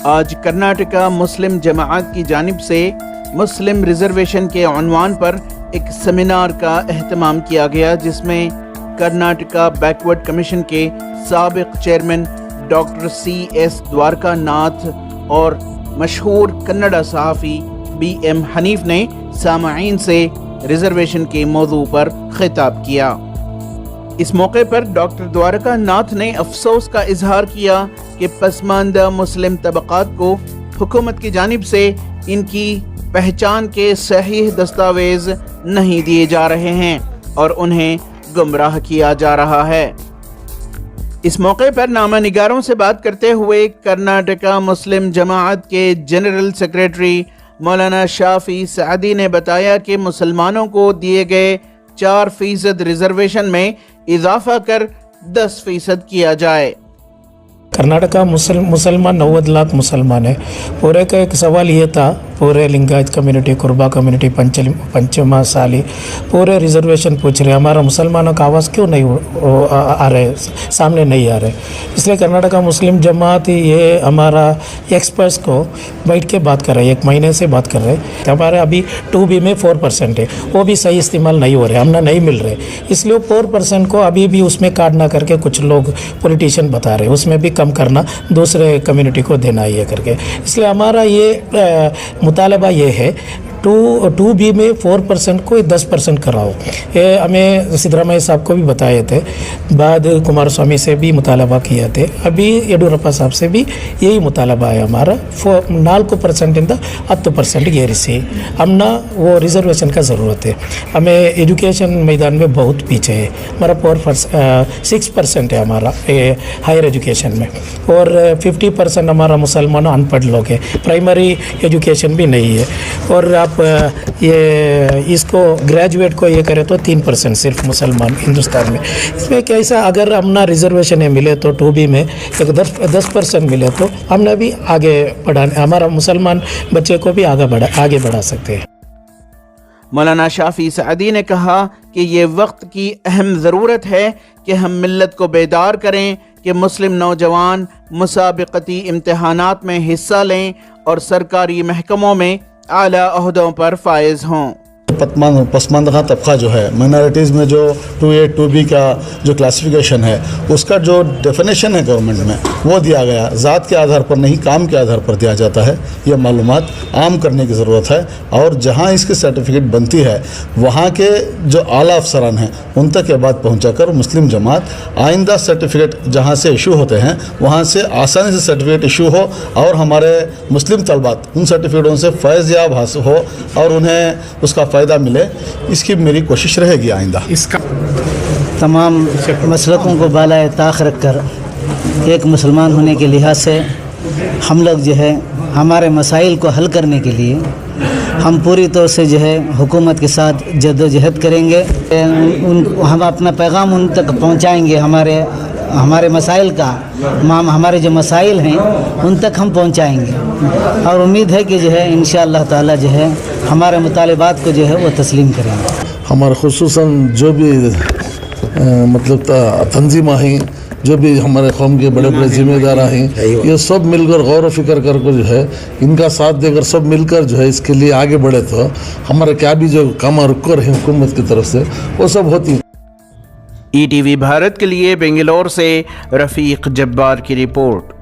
آج کرناٹکا مسلم جماعت کی جانب سے مسلم ریزرویشن کے عنوان پر ایک سیمینار کا اہتمام کیا گیا، جس میں کرناٹکا بیکورڈ کمیشن کے سابق chairman doctor C S Dwarakanath اور مشہور کنڑا صحافی بی ایم حنیف نے سامعین سے ریزرویشن کے موضوع پر خطاب کیا۔ اس موقع پر ڈاکٹر دوارکا ناتھ نے افسوس کا اظہار کیا کہ پسماندہ مسلم طبقات کو حکومت کی جانب سے ان کی پہچان کے صحیح دستاویز نہیں دیے جا رہے ہیں اور انہیں گمراہ کیا جا رہا ہے۔ اس موقع پر نامہ نگاروں سے بات کرتے ہوئے کرناٹکا مسلم جماعت کے جنرل سیکریٹری مولانا شافی سعدی نے بتایا کہ مسلمانوں کو دیے گئے 4% ریزرویشن میں اضافہ کر 10% کیا جائے۔ کرناٹکا مسلمان 90 لاکھ مسلمان ہیں۔ پورے کا ایک سوال یہ تھا، پورے لنگایت کمیونٹی، قربا کمیونٹی، پنچما سالی پورے ریزرویشن پوچھ رہے ہیں، ہمارا مسلمانوں کا آواز کیوں نہیں آ رہے، سامنے نہیں آ رہے۔ اس لیے کرناٹکا مسلم جماعت یہ ہمارا ایکسپرٹس کو بیٹھ کے بات کر رہے ہیں، 1 مہینے سے بات کر رہے ہیں۔ ہمارے ابھی 2B میں 4% ہے، وہ بھی صحیح استعمال نہیں ہو رہے، ہم نہیں مل رہے، اس لیے 4% کو ابھی بھی اس میں کاٹ نہ کر کے کچھ لوگ پولیٹیشین بتا رہے ہیں اس میں بھی کم کرنا، دوسرے کمیونٹی کو دینا یہ کر کے۔ اس لیے ہمارا یہ مطالبہ یہ ہے 2B میں 4% کو 10% کراؤ۔ یہ ہمیں سدھرامیا صاحب کو بھی بتائے تھے، بعد کمار سوامی سے بھی مطالبہ کیا تھے، ابھی یڈیورپا صاحب سے بھی یہی مطالبہ ہے ہمارا 4% 10% گیریسی ہم نہ وہ ریزرویشن کا ضرورت ہے۔ ہمیں ایجوکیشن میدان میں بہت پیچھے ہے، ہمارا 6% ہے ہمارا ہائر ایجوکیشن میں، اور 50% ہمارا مسلمانوں ان پڑھ لوگ ہیں، پرائمری ایجوکیشن بھی نہیں ہے، اور آپ یہ اس کو گریجویٹ کو یہ کرے تو 3% صرف مسلمان ہندوستان میں۔ اس میں کیسا اگر ہم نہ ریزرویشن ملے تو 2B میں 10% ملے تو ہم نے بھی آگے بڑھانے، ہمارا مسلمان بچے کو بھی آگے بڑھا سکتے ہیں۔ مولانا شافی سعدی نے کہا کہ یہ وقت کی اہم ضرورت ہے کہ ہم ملت کو بیدار کریں کہ مسلم نوجوان مسابقتی امتحانات میں حصہ لیں اور سرکاری محکموں میں اعلیٰ عہدوں پر فائز ہوں۔ پسماندہ طبقہ جو ہے، مائنارٹیز میں جو 2A 2B کا جو کلاسیفیکیشن ہے، اس کا جو ڈیفینیشن ہے گورنمنٹ میں وہ دیا گیا، ذات کے آدھار پر نہیں کام کے آدھار پر دیا جاتا ہے۔ یہ معلومات عام کرنے کی ضرورت ہے، اور جہاں اس کی سرٹیفکیٹ بنتی ہے وہاں کے جو اعلیٰ افسران ہیں ان تک یہ بات پہنچا کر مسلم جماعت آئندہ سرٹیفکیٹ جہاں سے ایشو ہوتے ہیں وہاں سے آسانی سے سرٹیفکیٹ ایشو ہو، اور ہمارے مسلم طلبات ان سرٹیفکیٹوں سے فیض یاب حاصل ہو اور انہیں اس کا فائدہ ملے۔ اس کی میری کوشش رہے گی آئندہ۔ تمام مسلکوں کو بالائے طاق رکھ کر ایک مسلمان ہونے کے لحاظ سے ہم لوگ جو ہے ہمارے مسائل کو حل کرنے کے لیے ہم پوری طور سے جو ہے حکومت کے ساتھ جدوجہد کریں گے۔ ہم اپنا پیغام ان تک پہنچائیں گے، ہمارے مسائل کا، ہمارے جو مسائل ہیں ان تک ہم پہنچائیں گے، اور امید ہے کہ جو ہے انشاءاللہ تعالی جو ہے ہمارے مطالبات کو جو ہے وہ تسلیم کریں گے۔ ہمارے خصوصاً جو بھی مطلب تنظیمیں ہیں، جو بھی ہمارے قوم کے بڑے بڑے ذمہ دار ہیں، یہ سب مل کر غور و فکر کر کے جو ہے ان کا ساتھ دے کر سب مل کر جو ہے اس کے لیے آگے بڑھے تو ہمارے کیا بھی جو کام رک رہے ہیں حکومت کی طرف سے وہ سب ہوتی۔ ETV بھارت کے لیے بنگلور سے رفیق جبار کی رپورٹ۔